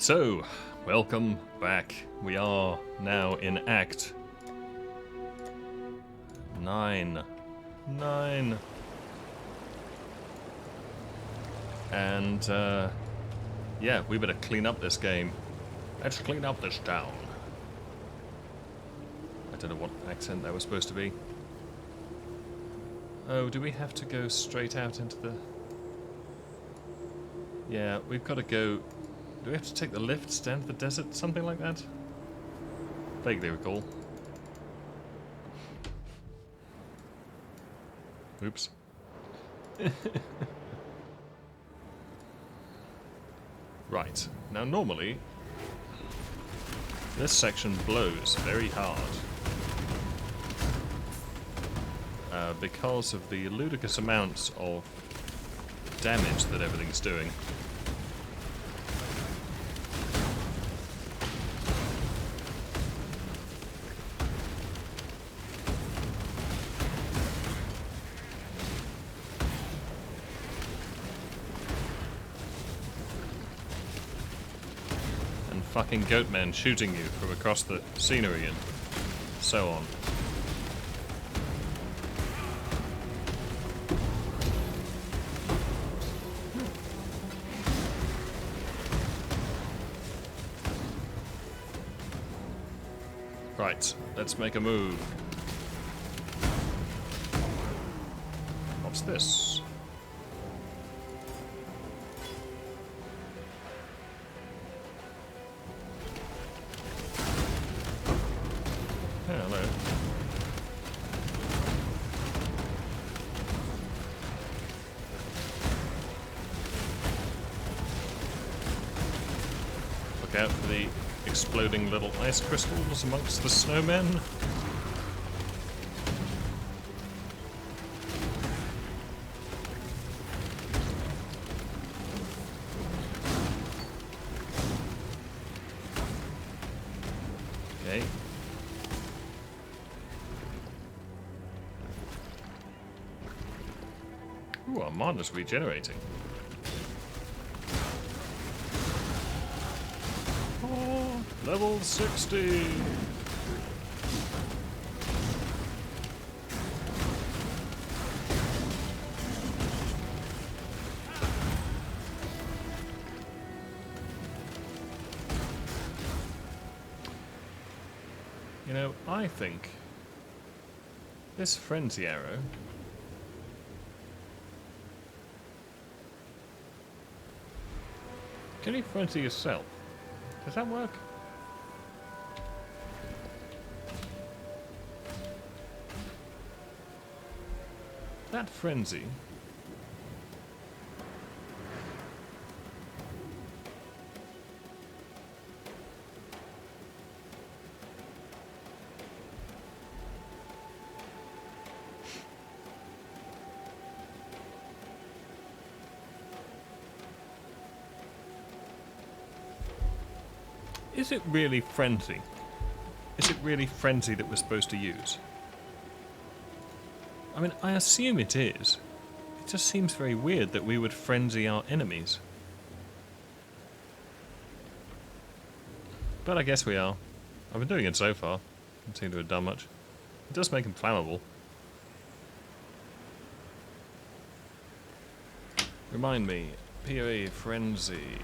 So, welcome back. We are now in Act 9. And, yeah, we better clean up this game. Let's clean up this town. I don't know what accent that was supposed to be. Oh, do we have to go straight out into the... Yeah, we've got to go... Do we have to take the lifts down to the desert? Something like that? Vaguely recall. Oops. Right. Now normally, this section blows very hard. Because of the ludicrous amounts of damage that everything's doing. Fucking goatmen shooting you from across the scenery and so on. Right, let's make a move. What's this? Hello. Look out for the exploding little ice crystals amongst the snowmen. Okay. Ooh, our mana's regenerating. Oh, level 60! You know, I think this frenzy arrow can you frenzy yourself? Does that work? That frenzy. Is it really frenzy? Is it really frenzy that we're supposed to use? I mean, I assume it is. It just seems very weird that we would frenzy our enemies. But I guess we are. I've been doing it so far. Don't seem to have done much. It does make them flammable. Remind me. PoE Frenzy.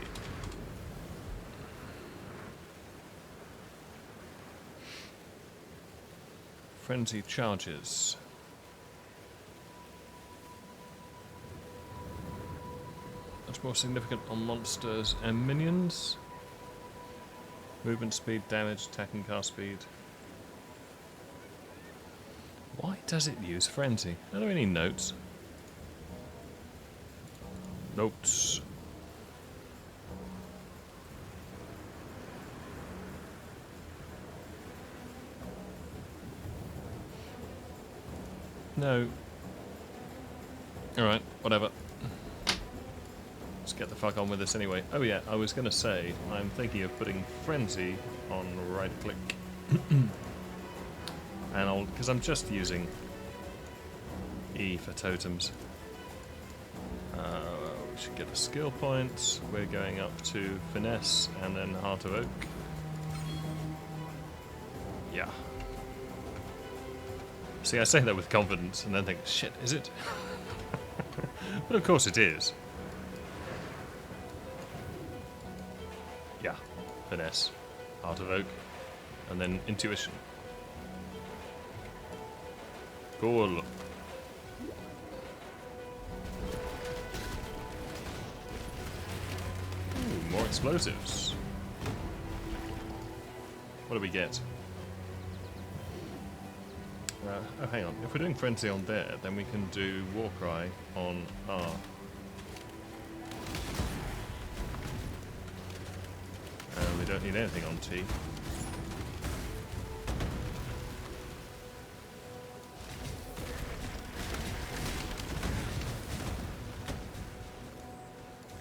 Frenzy charges. Much more significant on monsters and minions. Movement speed, damage, attack and cast speed. Why does it use frenzy? Are there any notes? Notes. No. Alright, whatever. Let's get the fuck on with this anyway. Oh yeah, I was gonna say, I'm thinking of putting Frenzy on right click. And because I'm just using E for totems. We should get a skill point. We're going up to Finesse and then Heart of Oak. Yeah. See, I say that with confidence and then think, shit, is it? But of course it is. Yeah. Finesse, Heart of Oak, and then Intuition. Cool. Ooh, more explosives. What do we get? Oh, hang on. If we're doing Frenzy on there, then we can do Warcry on R. We don't need anything on T.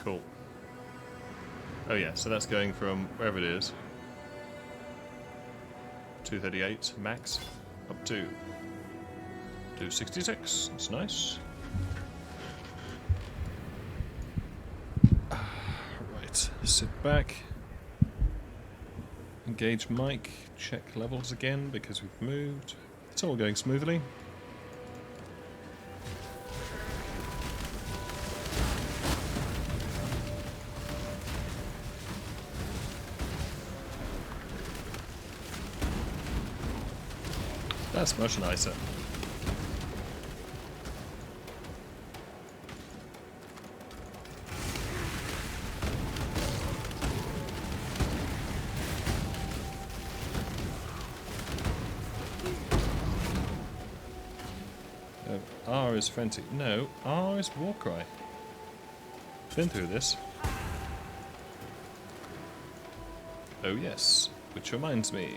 Cool. Oh yeah, so that's going from wherever it is, 238 max, up to 266. That's nice. Right, sit back. Engage mic, check levels again because we've moved. It's all going smoothly. That's much nicer. R is Frenzy. No, R is Warcry. Been through this. Oh yes, which reminds me.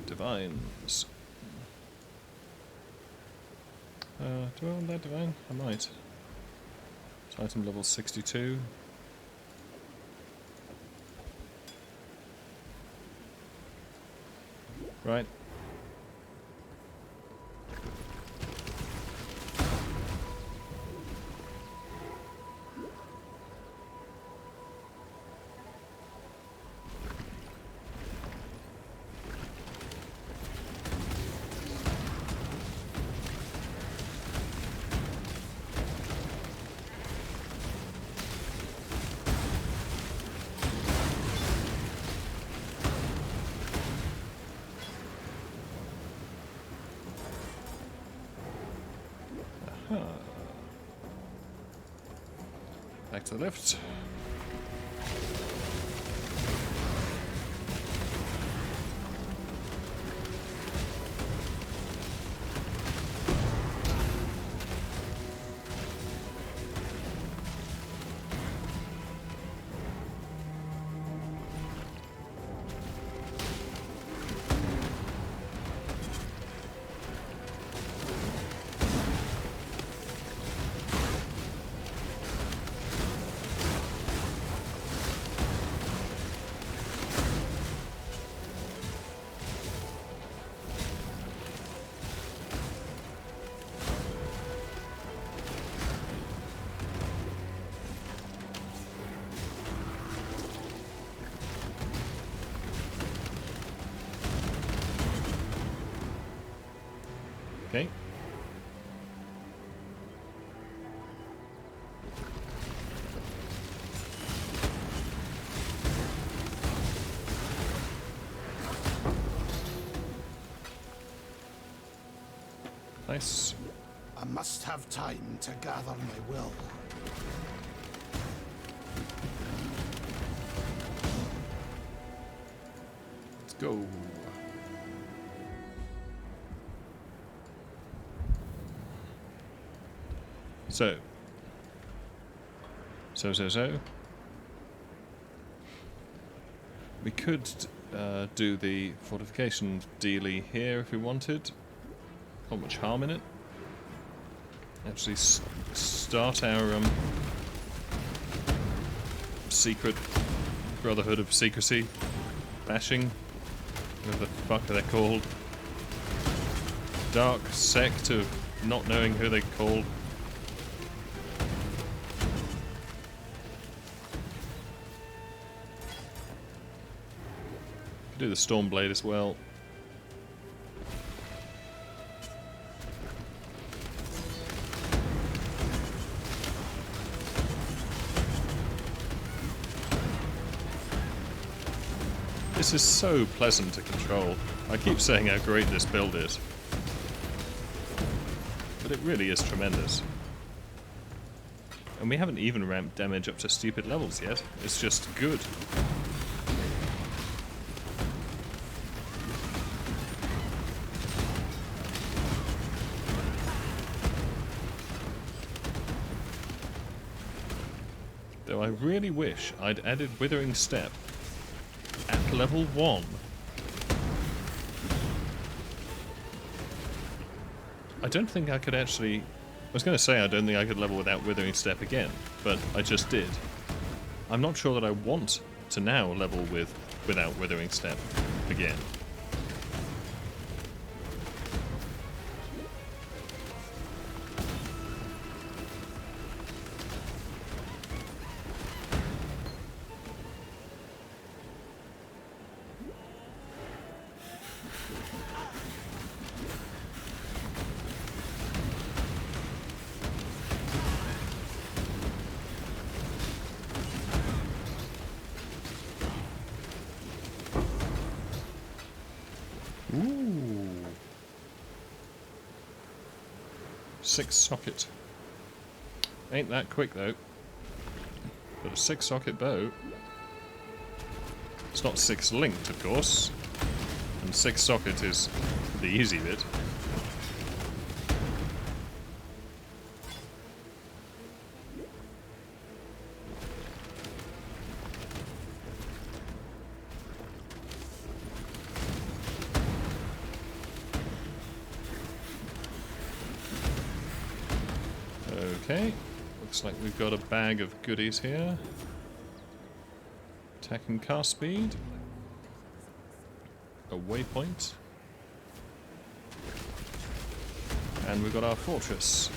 Divines. Do I want that divine? I might. It's item level 62. Right. Back to the left. Okay. Nice. I must have time to gather my will. Let's go. So. We could do the fortification dealy here if we wanted. Not much harm in it. Actually start our secret Brotherhood of Secrecy bashing. Whatever the fuck they're called. Dark sect of not knowing who they're called. Do the Stormblade as well. This is so pleasant to control. I keep saying how great this build is. But it really is tremendous. And we haven't even ramped damage up to stupid levels yet. It's just good. Though I really wish I'd added Withering Step at level 1. I don't think I could actually... I was going to say I don't think I could level without Withering Step again, but I just did. I'm not sure that I want to now level without Withering Step again. Ooh. 6 socket. Ain't that quick though. But a 6 socket bow. It's not 6 linked, of course. And 6 socket is the easy bit. Okay, looks like we've got a bag of goodies here. Attack and cast speed. A waypoint. And we've got our fortress.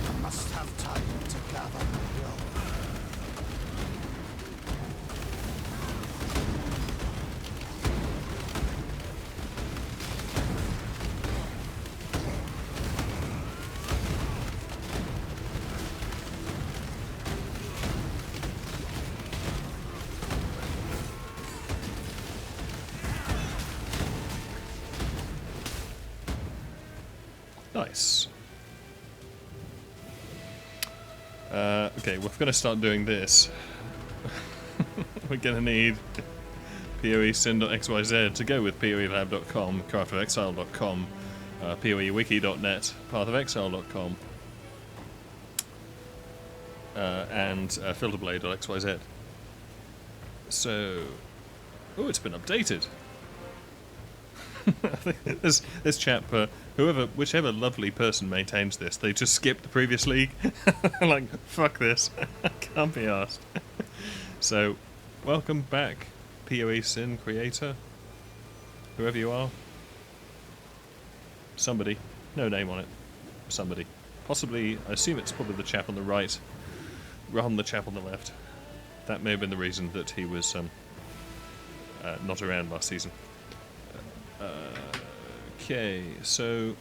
I must have time to gather my will. Nice. Okay, we're going to start doing this. We're going to need poesin.xyz to go with poelab.com, craftofexile.com, poewiki.net, pathofexile.com, and filterblade.xyz. So... Oh, it's been updated. this chap, whichever lovely person maintains this, they just skipped the previous league. Like, fuck this. Can't be asked. So, welcome back, PoE Sin creator. Whoever you are. Somebody. No name on it. Somebody. Possibly, I assume it's probably the chap on the right, rather than the chap on the left. That may have been the reason that he was not around last season. Okay, so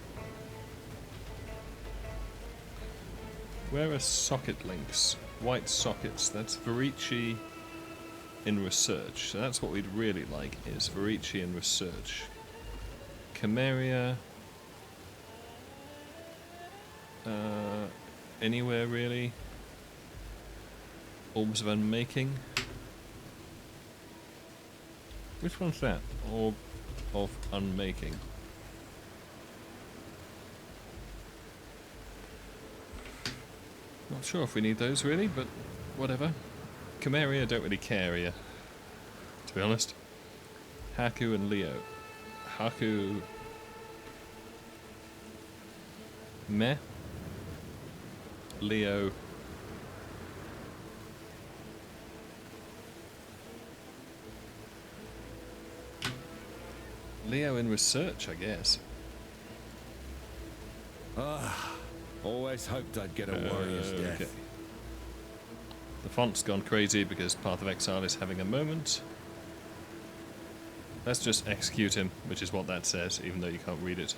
where are socket links? White sockets. That's Verici in research. So that's what we'd really like, is Verici in research. Chimeria. Anywhere really. Orbs of Unmaking. Which one's that? Orb of Unmaking. Not sure if we need those really, but whatever. Chimeria, don't really care here, to be honest. Haku and Leo. Haku Meh. Leo. Leo in research, I guess. Always hoped I'd get a warrior's death. Okay. The font's gone crazy because Path of Exile is having a moment. Let's just execute him, which is what that says, even though you can't read it.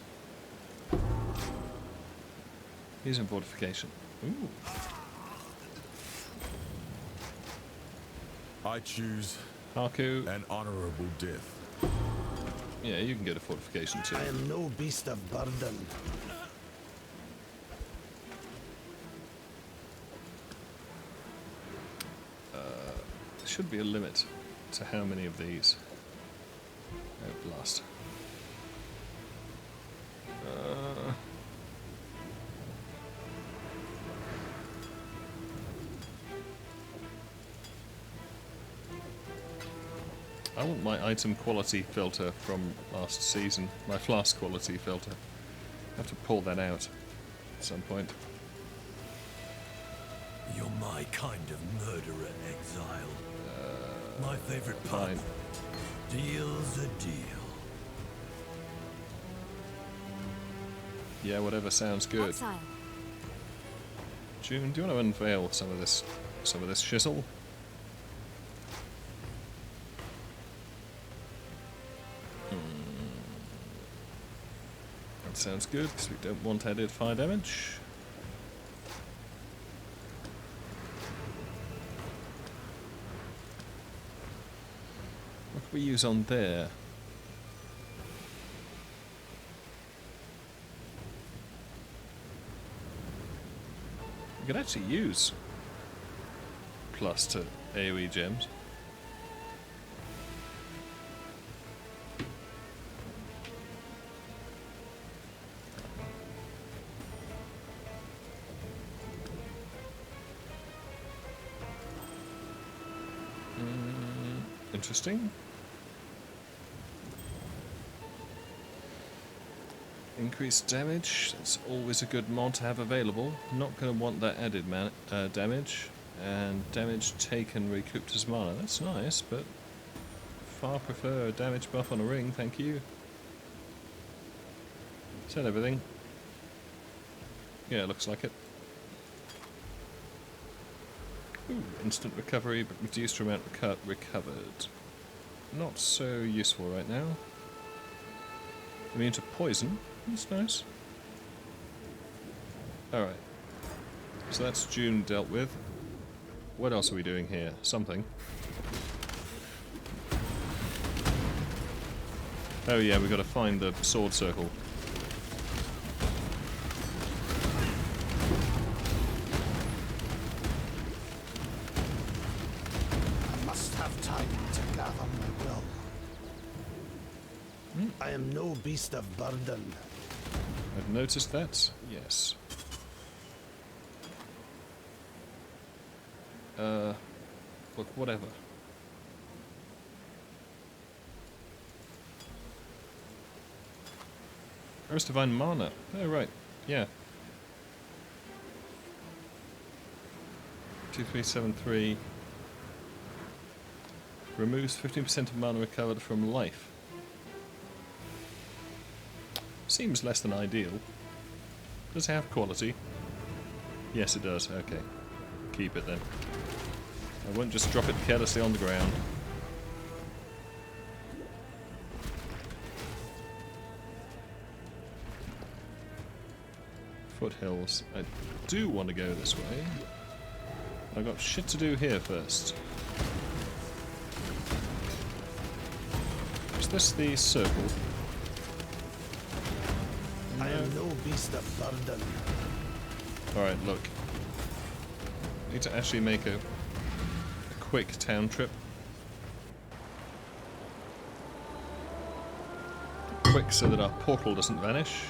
He's in fortification. Ooh. I choose Haku. an honorable death. Yeah, you can go to fortification too. I am no beast of burden. There should be a limit to how many of these. Oh, blast. I want my item quality filter from last season, my flask quality filter. I have to pull that out at some point. You're my kind of murderer, Exile. My favorite Fine. part. Deal's a deal. Yeah, whatever sounds good. Exile. June, do you want to unveil some of this shizzle? That sounds good, because we don't want added fire damage. What can we use on there? We could actually use plus to AoE gems. Interesting. Increased damage, that's always a good mod to have available. Not going to want that added damage. And damage taken recouped as mana. That's nice, but far prefer a damage buff on a ring, thank you. Is that everything? Yeah, looks like it. Ooh, instant recovery, but reduced amount recovered. Not so useful right now. Immune to poison. That's nice. Alright. So that's June dealt with. What else are we doing here? Something. Oh yeah, we've got to find the sword circle. I must have time to gather my will. I am no beast of burden. I've noticed that. Yes. Look, whatever. Where's Divine Mana? Oh, right. Yeah. 2373 removes 15% of mana recovered from life. Seems less than ideal. Does it have quality? Yes, it does. Okay. Keep it then. I won't just drop it carelessly on the ground. Foothills. I do want to go this way. I've got shit to do here first. Is this the circle? I am no beast of burden. Alright, look. Need to actually make a quick town trip. Quick so that our portal doesn't vanish.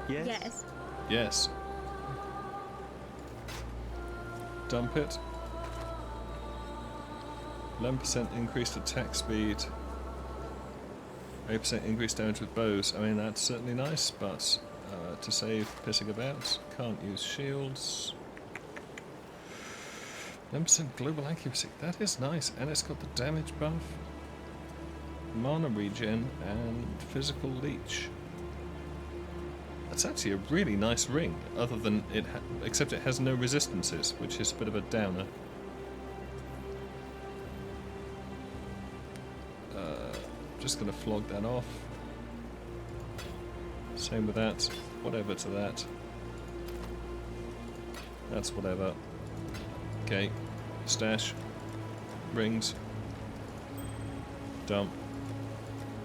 Yes. Yes. Dump it. 11% increased attack speed. 8% increased damage with bows. I mean, that's certainly nice, but To save pissing about. Can't use shields. 9% global accuracy. That is nice. And it's got the damage buff. Mana regen and physical leech. That's actually a really nice ring, other than it except it has no resistances, which is a bit of a downer. Just gonna flog that off. Same with that. Whatever to that. That's whatever. Okay. Stash. Rings. Dump.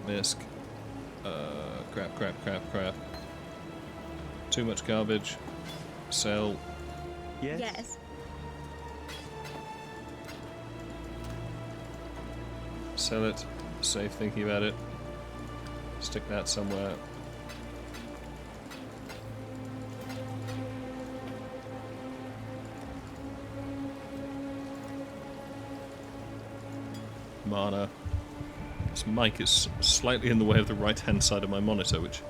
Misc. Crap. Too much garbage. Sell. Yes. Sell it. Save thinking about it. Stick that somewhere. Mana. This mic is slightly in the way of the right hand side of my monitor, which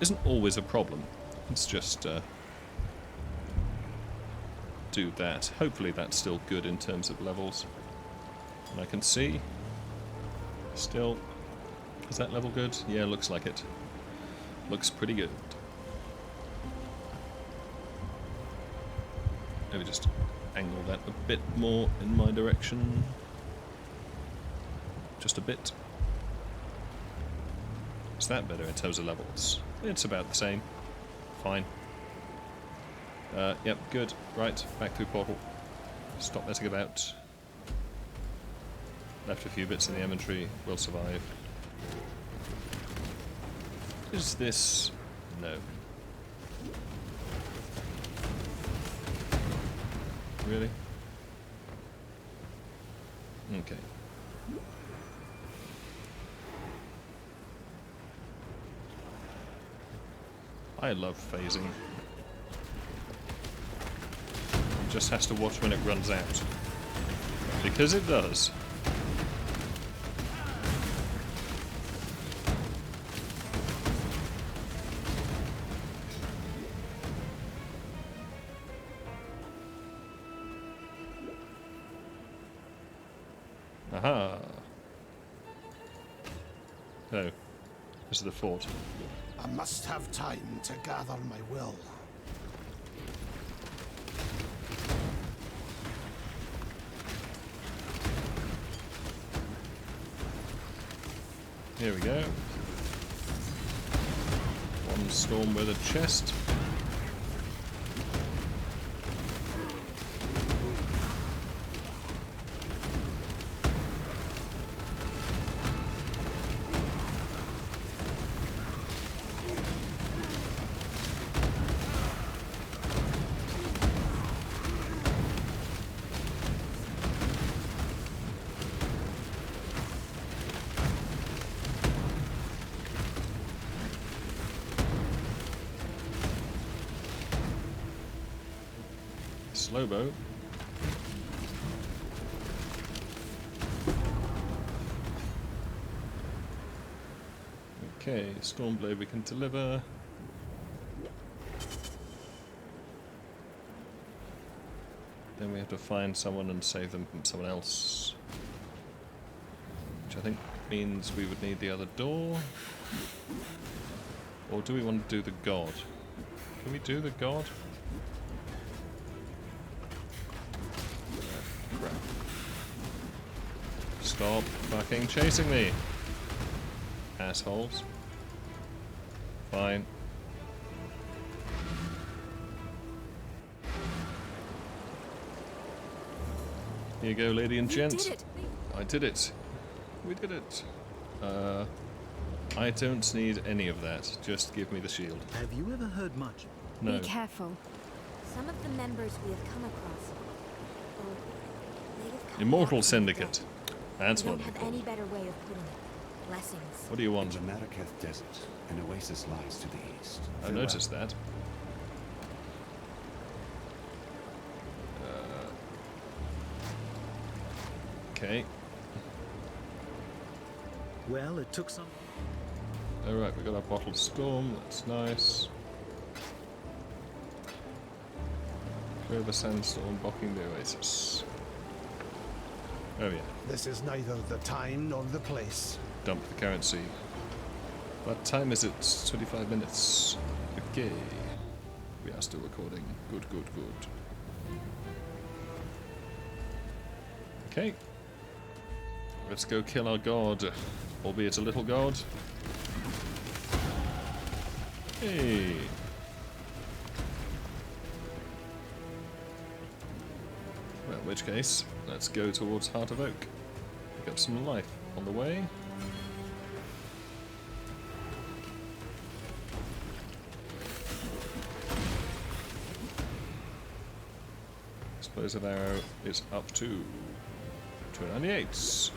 isn't always a problem. Let's just do that. Hopefully that's still good in terms of levels. And I can see. Still. Is that level good? Yeah, looks like it. Looks pretty good. Maybe just angle that a bit more in my direction. Just a bit. Is that better in terms of levels? It's about the same. Fine. Yep, good. Right, back through portal. Stop messing about. Left a few bits in the inventory. We'll survive. Is this... no. Really? Okay. I love phasing. It just has to watch when it runs out. Because it does. Aha! Oh. This is the fort. I must have time to gather my will. Here we go. One storm with a chest. Slow boat. Okay, Stormblade we can deliver. Then we have to find someone and save them from someone else. Which I think means we would need the other door. Or do we want to do the god? Can we do the god? Crap. Stop fucking chasing me! Assholes. Fine. Here you go, lady and gent. Did it. I did it. We did it. I don't need any of that. Just give me the shield. Have you ever heard much? No. Be careful. Some of the members we have come across. They have come Immortal back from Syndicate. death. That's We what don't we have call any it. better way of putting it. Blessings. What do you In want? the Marraketh Desert, an oasis lies to the east. I noticed that. Okay. Well, it took some. Alright, we got our bottled storm. That's nice. River sandstorm blocking the oasis. Oh yeah. This is neither the time nor the place. Dump the currency. What time is it? 25 minutes. Okay. We are still recording. Good, good, good. Okay. Let's go kill our god. Albeit a little god. Hey. Well, in which case, let's go towards Heart of Oak. Pick up some life on the way. Explosive arrow is up to 298.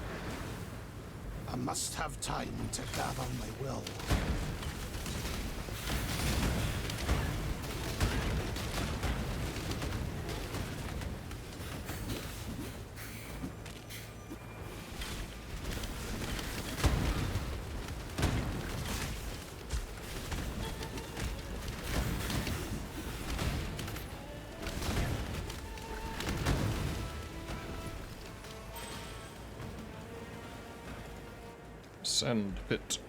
I must have time to gather my will. Sand pit.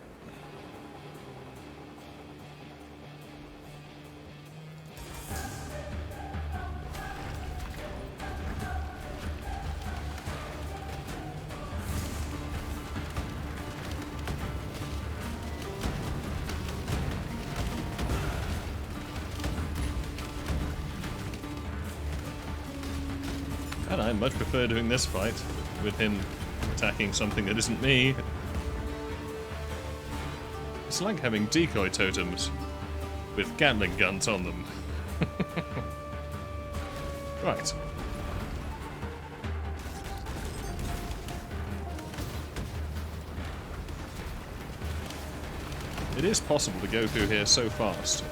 And I much prefer doing this fight with him attacking something that isn't me. It's like having decoy totems with Gatling guns on them. Right. It is possible to go through here so fast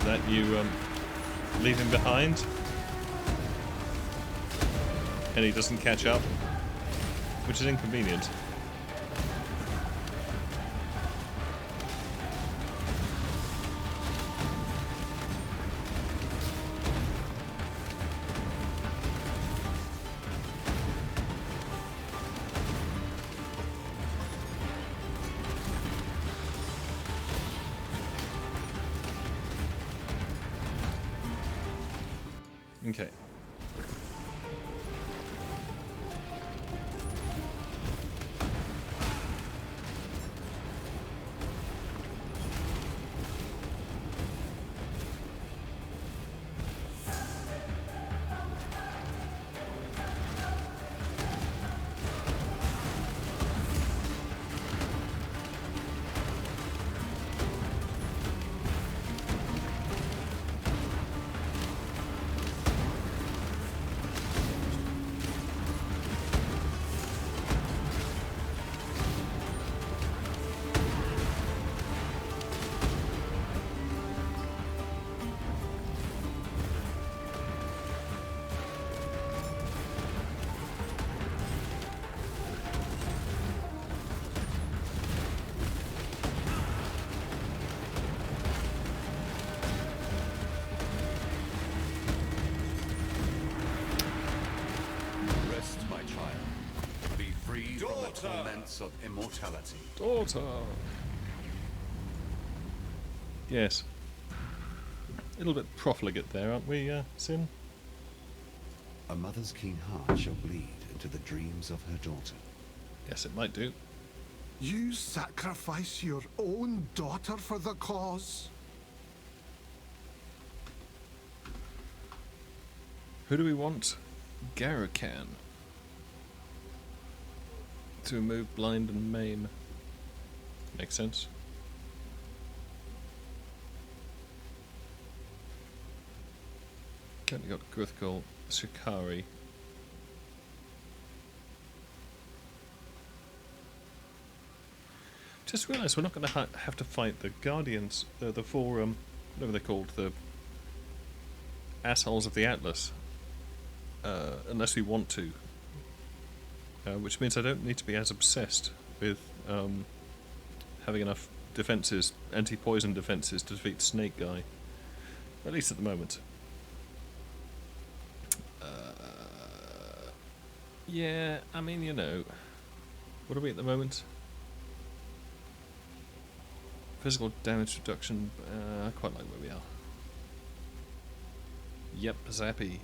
that you leave him behind and he doesn't catch up, which is inconvenient. Okay. Rest, my child. Be free from the torments of immortality. Daughter! Yes. A little bit profligate there, aren't we, Sin? A mother's keen heart shall bleed into the dreams of her daughter. Yes, it might do. You sacrifice your own daughter for the cause? Who do we want? Garakan. To remove blind and maim. Makes sense. Currently got Grithkol, Shikari. Just realised we're not going to have to fight the Guardians, the four, whatever they're called, the assholes of the Atlas, unless we want to. Which means I don't need to be as obsessed with having enough defences, anti-poison defences to defeat Snake Guy. At least at the moment. Yeah, I mean, you know. What are we at the moment? Physical damage reduction. I quite like where we are. Yep, Zappy.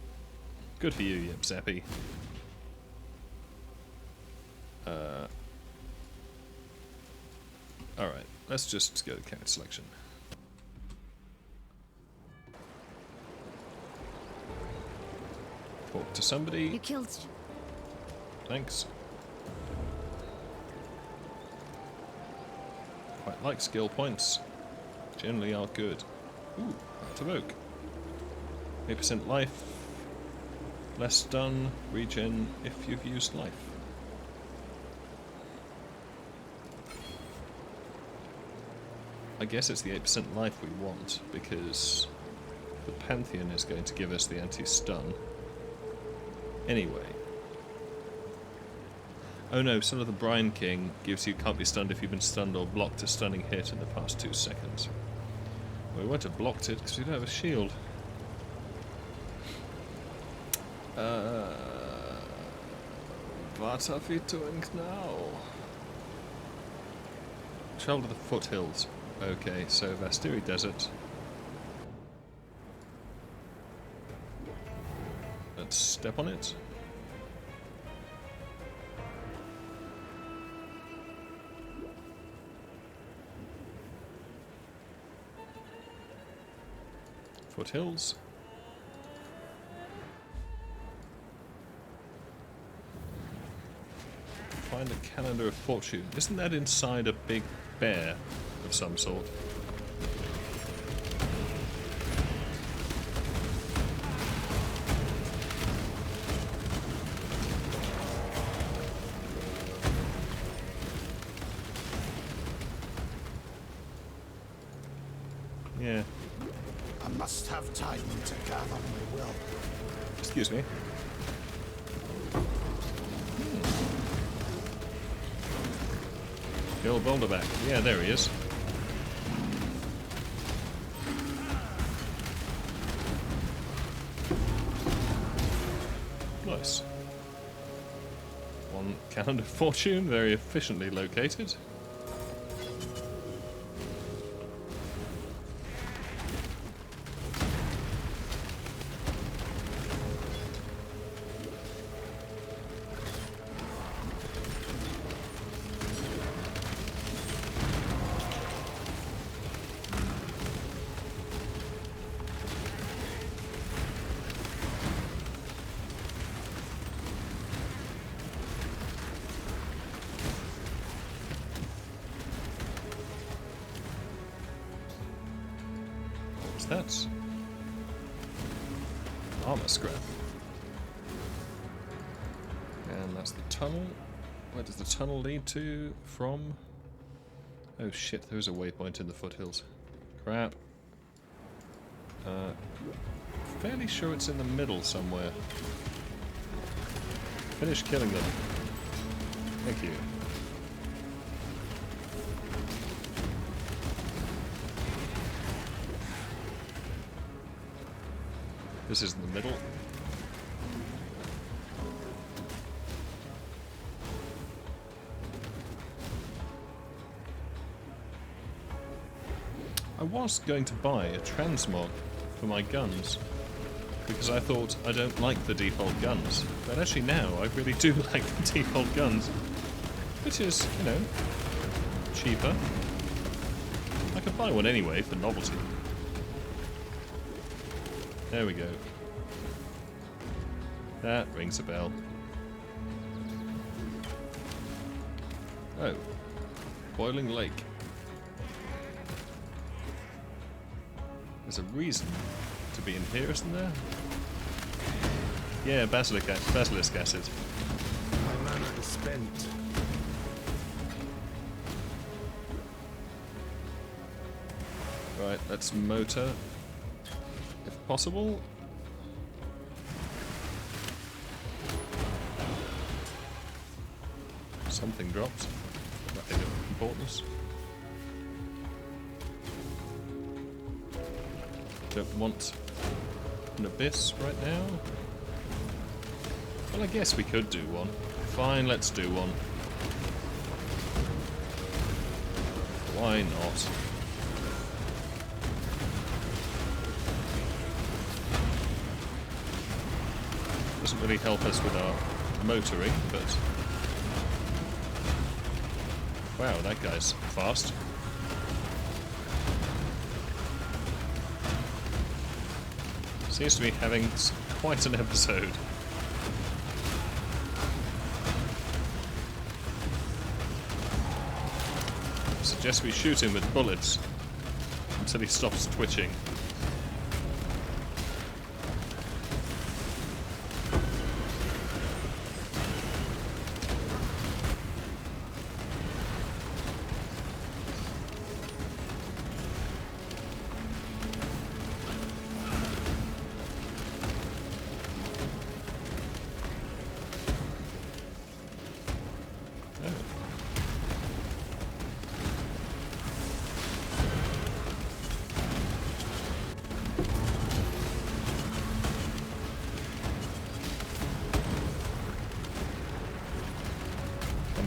Good for you, Yep, Zappy. Alright, let's just go to character selection. Talk to somebody. You killed. Thanks. Quite like skill points. Generally are good. Ooh, Path of Oak. 8% life. Less stun. Regen if you've used life. I guess it's the 8% life we want, because the Pantheon is going to give us the anti-stun. Anyway. Oh no, Son of the Brine King gives you can't be stunned if you've been stunned or blocked a stunning hit in the past 2 seconds. Well, we won't have blocked it because we don't have a shield. What are we doing now? Travel to the foothills. Okay, so Vastiri Desert. Let's step on it. Foothills. Find the Calendar of Fortune. Isn't that inside a big bear of some sort? Yeah. I must have time to gather my will. Excuse me. Kill Boulderback. Yeah, there he is. Nice. One Calendar of Fortune, very efficiently located. That's armor scrap. And that's the tunnel. Where does the tunnel lead to from? Oh shit, there's a waypoint in the foothills. Crap. Fairly sure it's in the middle somewhere. Finish killing them. Thank you. This is in the middle. I was going to buy a transmog for my guns because I thought I don't like the default guns, but actually now I really do like the default guns, which is, you know, cheaper. I could buy one anyway for novelty. There we go. That rings a bell. Oh. Boiling Lake. There's a reason to be in here, isn't there? Yeah, basilisk acid. My mana is spent. Right, let's motor. If possible. Something dropped. Nothing of importance. Don't want an abyss right now. Well, I guess we could do one. Fine, let's do one. Why not? Doesn't really help us with our motoring, but... Wow, that guy's fast. Seems to be having quite an episode. I suggest we shoot him with bullets until he stops twitching.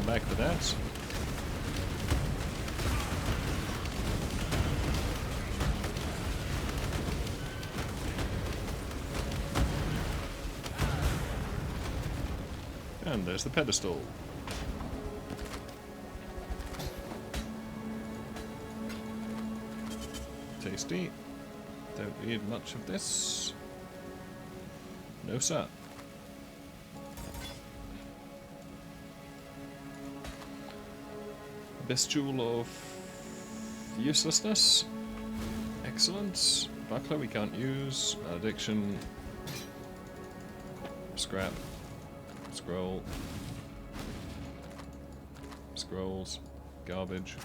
Back for that. And there's the pedestal. Tasty. Don't need much of this. No, sir. Bestial of uselessness. Excellent. Buckler we can't use. Malediction. Scrap. Scroll. Scrolls. Garbage.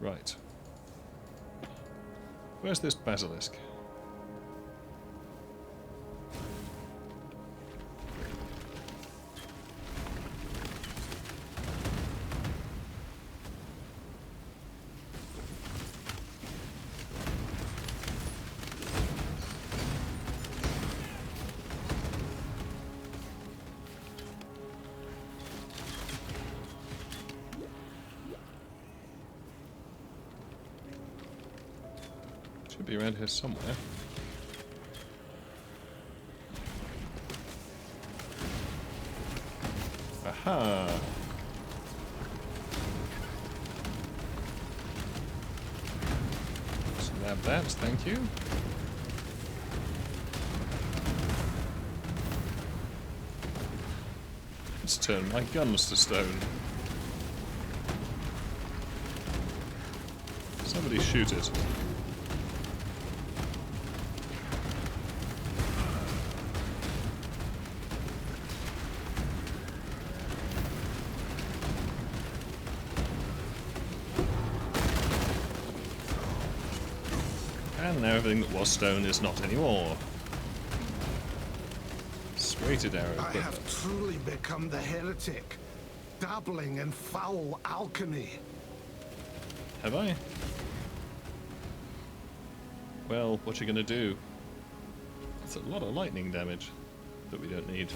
Right. Where's this basilisk? Should be around here somewhere. Aha! Just grab that, thank you. Let's turn my guns to stone. Somebody shoot it. And now everything that was stone is not anymore. Straighted arrow. I have truly become the heretic, dabbling in foul alchemy. Have I? Well, what you gonna do? It's a lot of lightning damage that we don't need,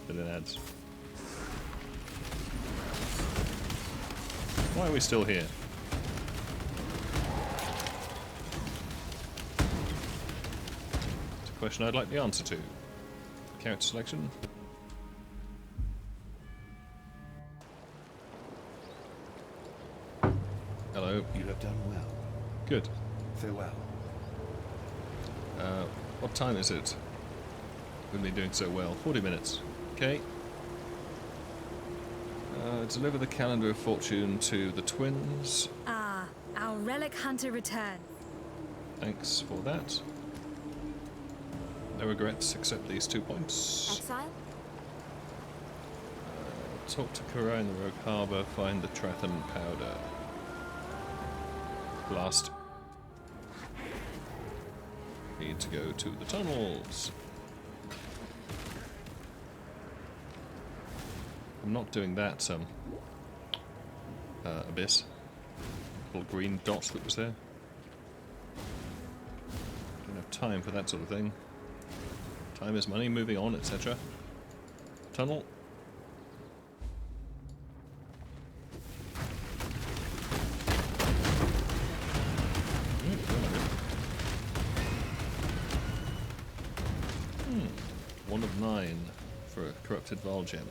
but it adds. Why are we still here? It's a question I'd like the answer to. Character selection. Hello. You have done well. Good. Farewell. What time is it? We've been doing so well. 40 minutes. Okay. Deliver the calendar of fortune to the twins. Ah, our relic hunter returns. Thanks for that. No regrets except these 2 points. Exile? Talk to Karai in the Rogue Harbour, find the Trathan powder. Blast. Need to go to the tunnels. I'm not doing that abyss. Little green dot that was there. Don't have time for that sort of thing. Time is money, moving on, etc. Tunnel. One of 9 for a corrupted Val gem.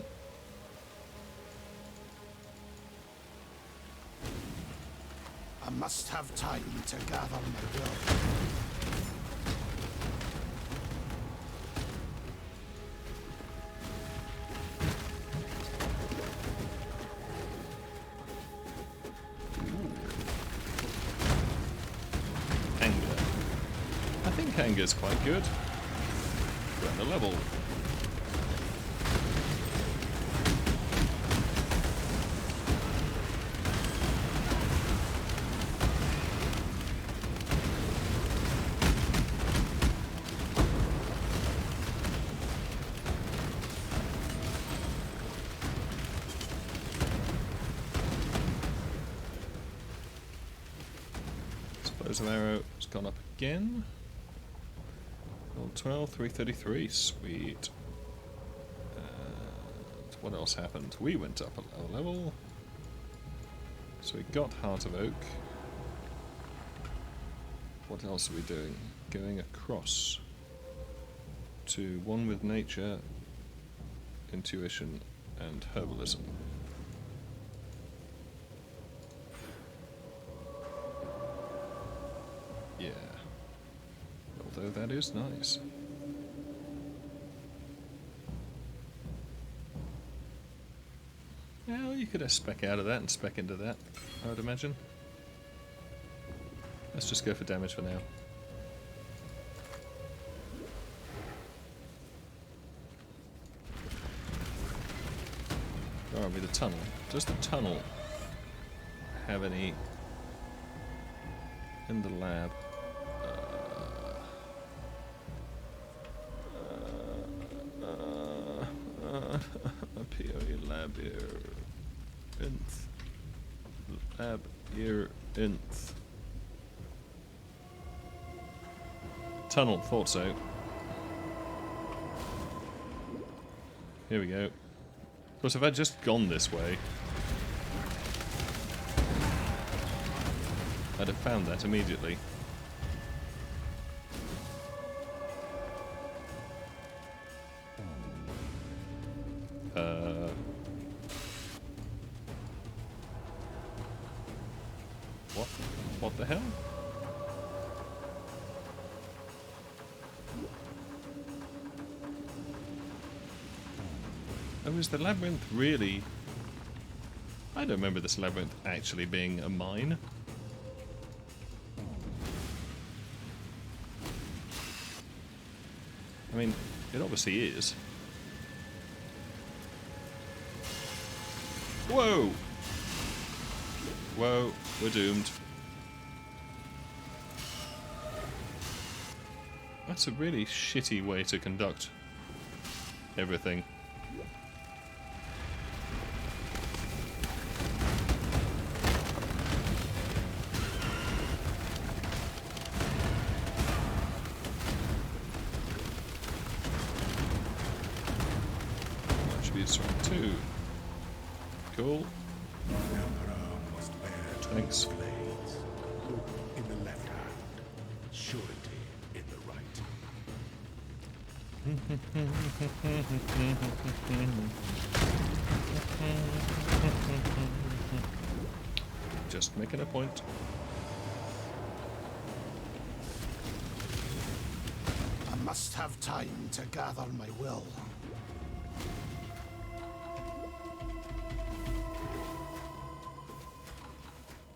I must have time to gather my will. Anger. I think anger's quite good. We're at the level. Explosive arrow has gone up again. Level 12, 333, sweet. And what else happened? We went up a level. So we got Heart of Oak. What else are we doing? Going across to one with nature, intuition, and herbalism. Yeah. Although that is nice. Well, you could spec out of that and spec into that, I would imagine. Let's just go for damage for now. Where are we? The tunnel. Does the tunnel have any in the lab? Labyrinth. Tunnel, thought so. Here we go. Of course, if I'd just gone this way, I'd have found that immediately. What the hell? Oh, is the labyrinth really... I don't remember this labyrinth actually being a mine. I mean, it obviously is. Whoa! Whoa, we're doomed. That's a really shitty way to conduct everything. That should be a strong 2. Cool. Thanks. Hope in the left hand, surety in the right. Just making a point. I must have time to gather my will.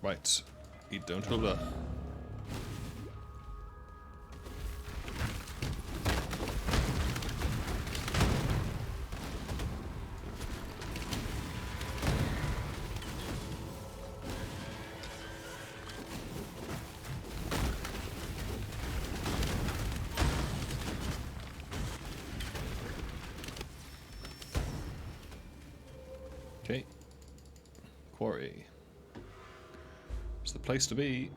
Right. Eat, don't hover. Okay. Quarry. It's the place to be.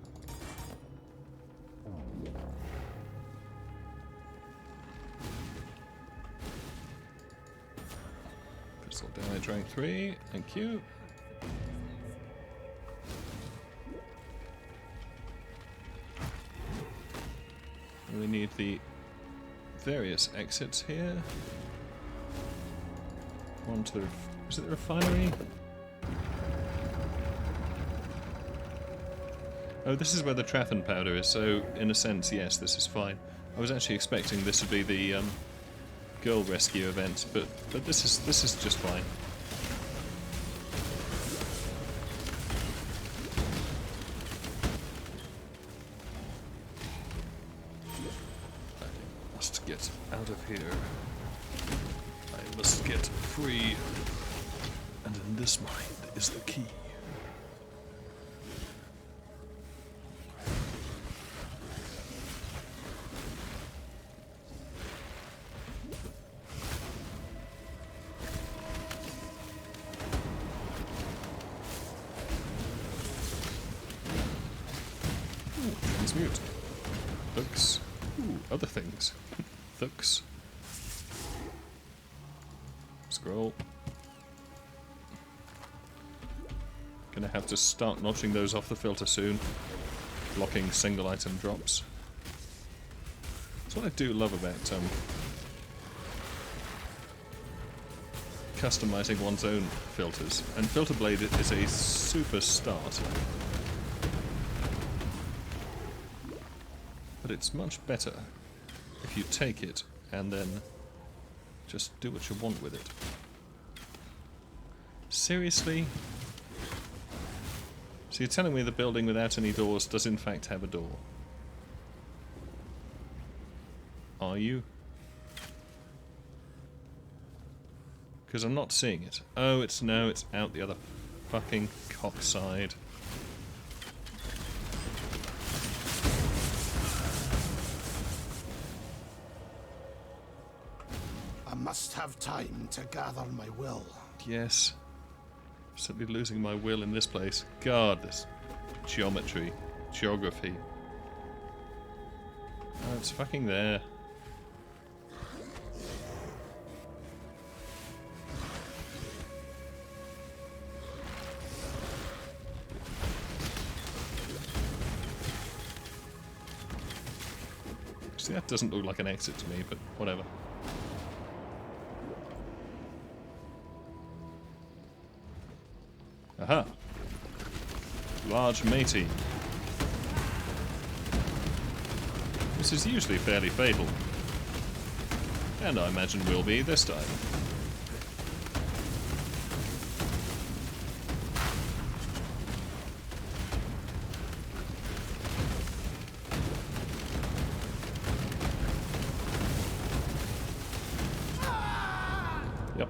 Crystal damage rank 3. Thank you. We need the various exits here. One to the... is it the refinery? Oh, this is where the Traffin powder is, so in a sense, yes, this is fine. I was actually expecting this to be the girl rescue event, but this is just fine. I must get out of here. I must get free, and in this mind is the key. Transmute. Thugs. Ooh, other things. Thugs. Scroll. Gonna have to start notching those off the filter soon. Blocking single item drops. That's what I do love about customizing one's own filters. And Filter Blade is a super start. But it's much better if you take it and then just do what you want with it. Seriously? So you're telling me the building without any doors does in fact have a door? Are you? Because I'm not seeing it. Oh, it's out the other fucking cockside. I must have time to gather my will. Yes. Simply losing my will in this place. God, this geometry. Geography. Oh, it's fucking there. See, that doesn't look like an exit to me, but whatever. Aha! Large matey. This is usually fairly fatal. And I imagine will be this time. Yep.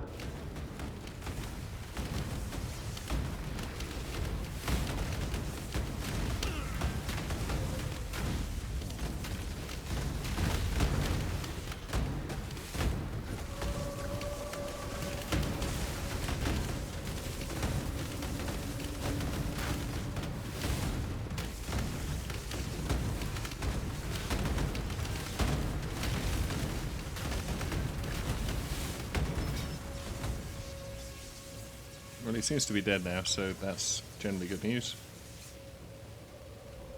Well, he seems to be dead now, so that's generally good news.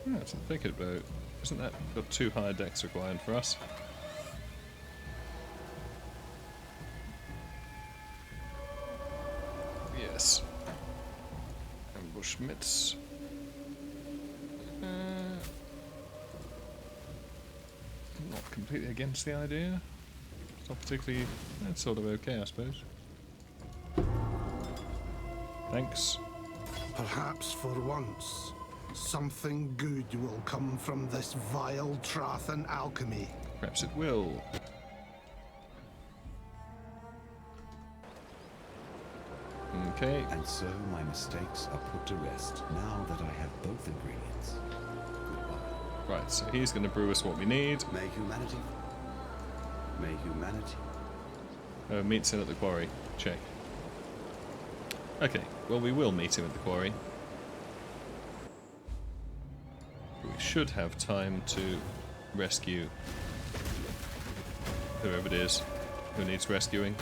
Yeah, it's thinking about. Isn't that got 2 higher decks required for us? Yes. Ambush mitts. Not completely against the idea. It's not particularly. That's sort of okay, I suppose. Thanks. Perhaps for once, something good will come from this vile Trathan alchemy. Perhaps it will. Okay. And so my mistakes are put to rest now that I have both ingredients. Goodbye. Right, so he's going to brew us what we need. May humanity. May humanity. Meets in at the quarry. Check. Okay, well we will meet him at the quarry. We should have time to rescue whoever it is who needs rescuing.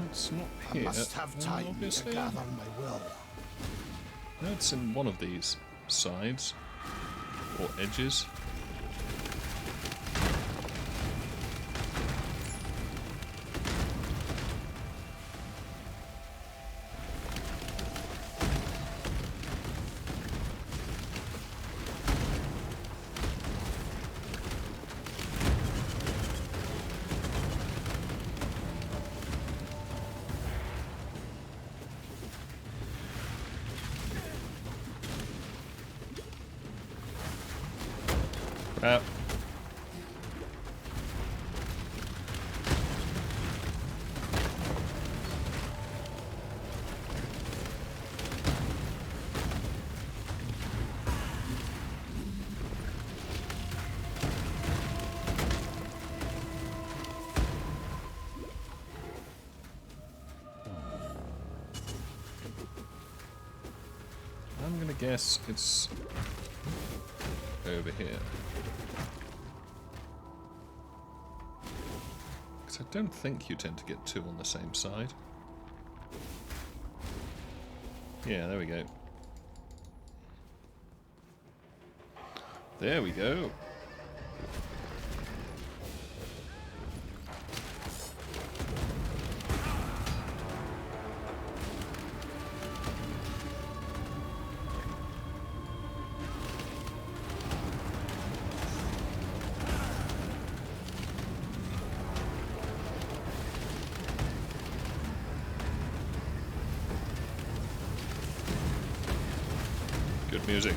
It's not I here, must have time to obviously. gather my will. It's in one of these sides or edges. Crap. I'm gonna guess it's over here. Because I don't think you tend to get two on the same side. Yeah, there we go. There we go. Good music.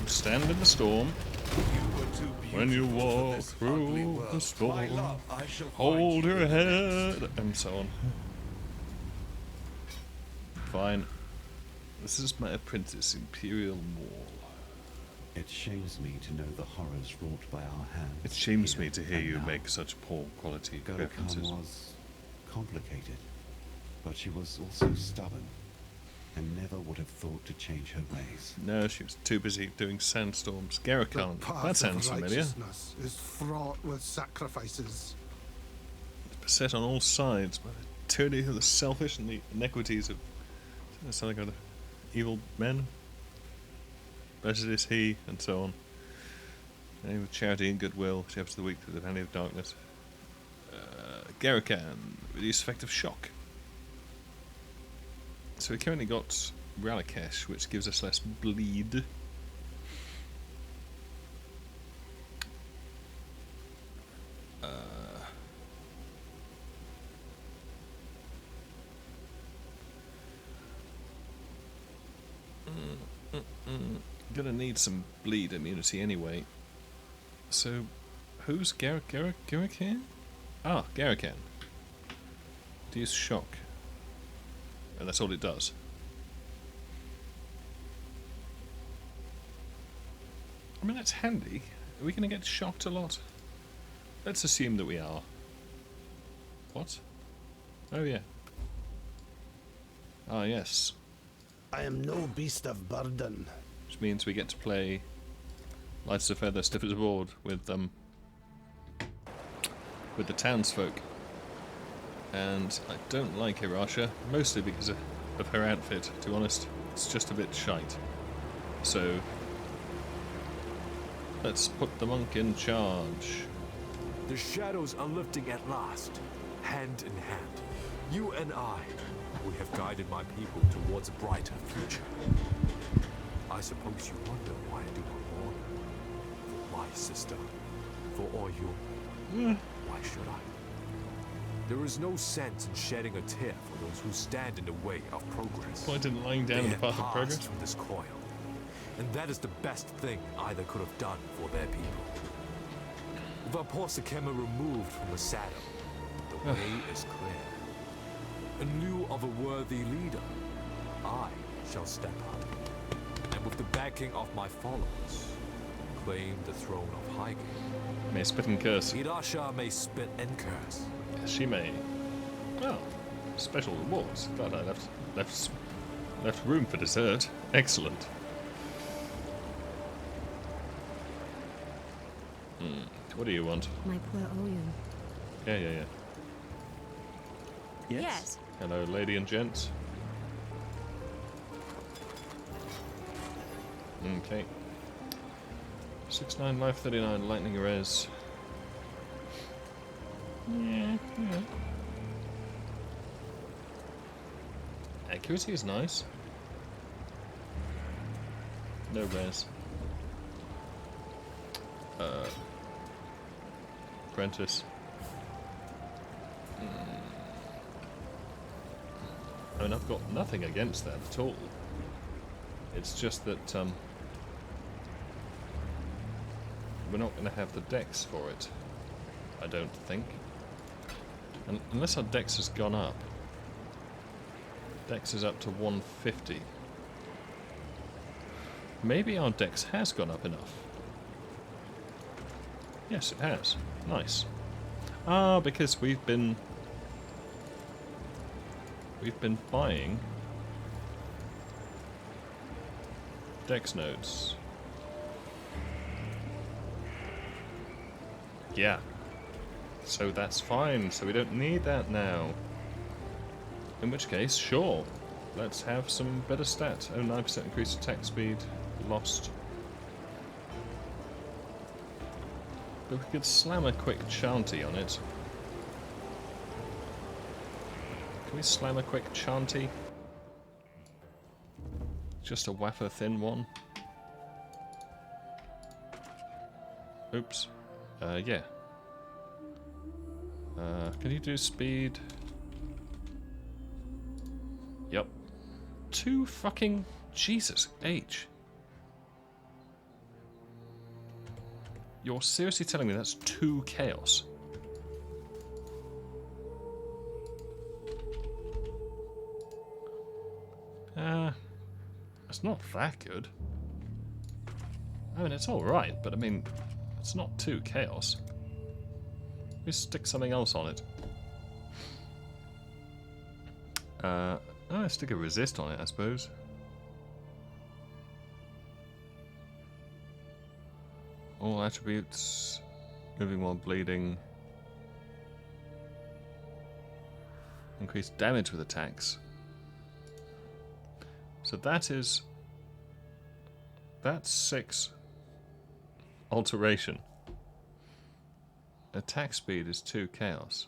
Stand in the storm. When you walk through the storm, hold your head, and so on. Fine. This is my apprentice, Imperial Maul. It shames me to know the horrors wrought by our hands. It shames here me to hear and you now. make such poor quality Gurkhan references. was complicated, but she was also stubborn, and never would have thought to change her ways. No, she was too busy doing sandstorms. The Garricon, path that sounds of familiar. righteousness is fraught with sacrifices. Beset on all sides by the tyranny of the selfish and the iniquities of something of evil men. Blessed is he, and so on. And with charity and goodwill, shepherds the weak through the valley of darkness. Garrican, reduce effect of shock. So we currently got Ralakesh, which gives us less bleed. Gonna need some bleed immunity anyway. So, who's Garrican? Ah, Garrican. To use shock. And that's all it does. I mean, that's handy. Are we going to get shocked a lot? Let's assume that we are. What? Oh, yeah. Ah, yes. I am no beast of burden. Which means we get to play light as a feather, stiff as a board with the townsfolk. And I don't like Hirasha, mostly because of her outfit, to be honest. It's just a bit shite. So let's put the monk in charge. The shadows are lifting at last, hand in hand. You and I, we have guided my people towards a brighter future. I suppose you wonder why I do not mourn my sister. For all you, why should I? There is no sense in shedding a tear for those who stand in the way of progress. Point in lying down in the path of progress. From this coil, and that is the best thing either could have done for their people. With Apothecema removed from the saddle, the way is clear. In lieu of a worthy leader, I shall step up, and with the backing of my followers, claim the throne of Highgate. May spit and curse. Hirasha may spit and curse. Yes, she may. Well, special rewards. Glad I left room for dessert. Excellent. What do you want? My poor Oyun. Yeah. Yes. Hello, lady and gents. Okay. 6-9 life, 39 lightning res. Yeah. Accuracy is nice. No res. Apprentice. I mean, I've got nothing against that at all. It's just that we're not going to have the dex for it. I don't think. Unless our dex has gone up. Dex is up to 150. Maybe our dex has gone up enough. Yes, it has. Nice. Ah, because we've been buying dex nodes. Yeah. So that's fine, so we don't need that now. In which case, sure. Let's have some better stats. Oh, 9% increased attack speed. Lost. But we could slam a quick chanty on it. Can we slam a quick chanty? Just a wafer thin one. Oops. Yeah. Can you do speed? Yep. 2 fucking... Jesus H. You're seriously telling me that's 2 chaos? It's not that good. I mean, it's alright, but I mean, it's not 2 chaos. We stick something else on it. Stick a resist on it, I suppose. All attributes, moving while bleeding, increased damage with attacks. So that's 6 alteration. Attack speed is 2 chaos.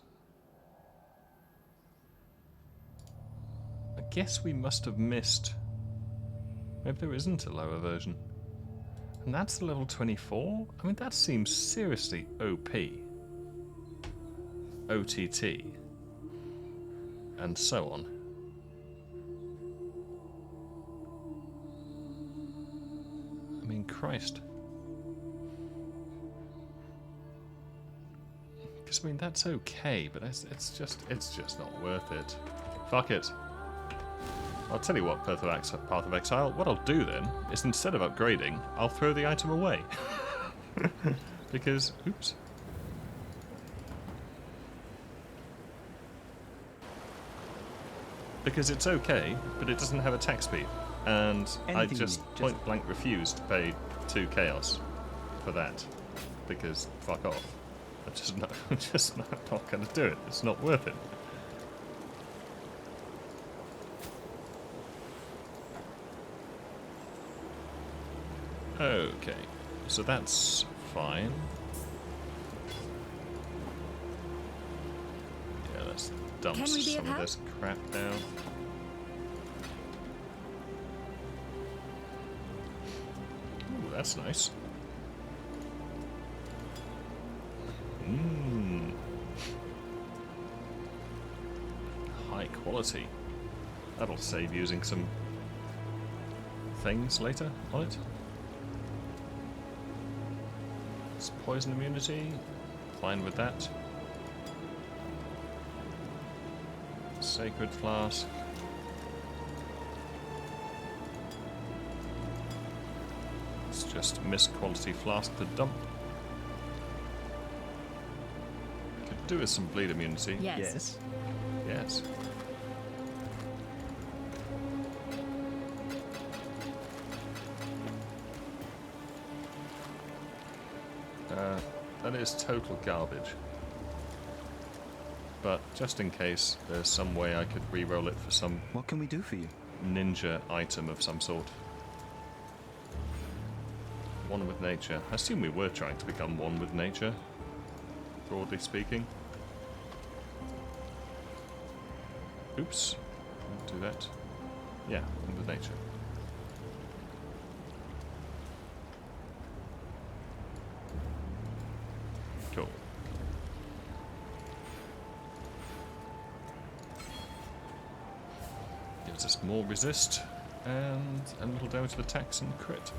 I guess we must have missed. Maybe there isn't a lower version. And that's the level 24? I mean, that seems seriously OP. OTT. And so on. I mean, Christ. Because, I mean, that's okay, but it's just not worth it. Fuck it. I'll tell you what, Path of Exile, what I'll do then is instead of upgrading, I'll throw the item away. Because, oops. Because it's okay, but it doesn't have attack speed. And I just point blank refuse to pay 2 chaos for that. Because fuck off. I'm just not going to do it. It's not worth it. Okay, so that's fine. Yeah, let's dump some of this crap down. Ooh, that's nice. High quality. That'll save using some things later on it. It's poison immunity. Fine with that. Sacred flask. It's just mist quality flask to dump. Could do with some bleed immunity. Yes. Yes. That is total garbage. But just in case, there's some way I could re-roll it for some... What can we do for you? Ninja item of some sort. One with nature. I assume we were trying to become one with nature, broadly speaking. Oops. Don't do that. Yeah, one with nature. Cool. Gives us more resist and a little damage to attacks and crit.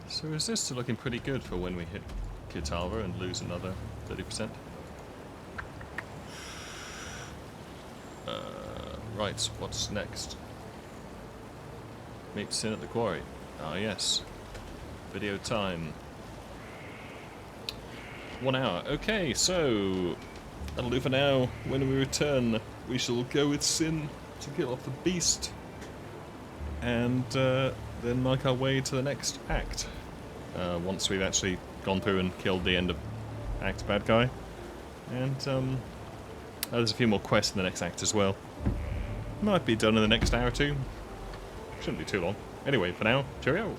So resists are looking pretty good for when we hit Kitava and lose another 30%. Right, what's next? Meet Sin at the quarry. Ah yes. Video time. 1 hour. Okay, so that'll do for now. When we return, we shall go with Sin to kill off the beast, and then make our way to the next act. Once we've actually gone through and killed the end of Act bad guy, and there's a few more quests in the next act as well. Might be done in the next hour or two. Shouldn't be too long. Anyway, for now, cheerio.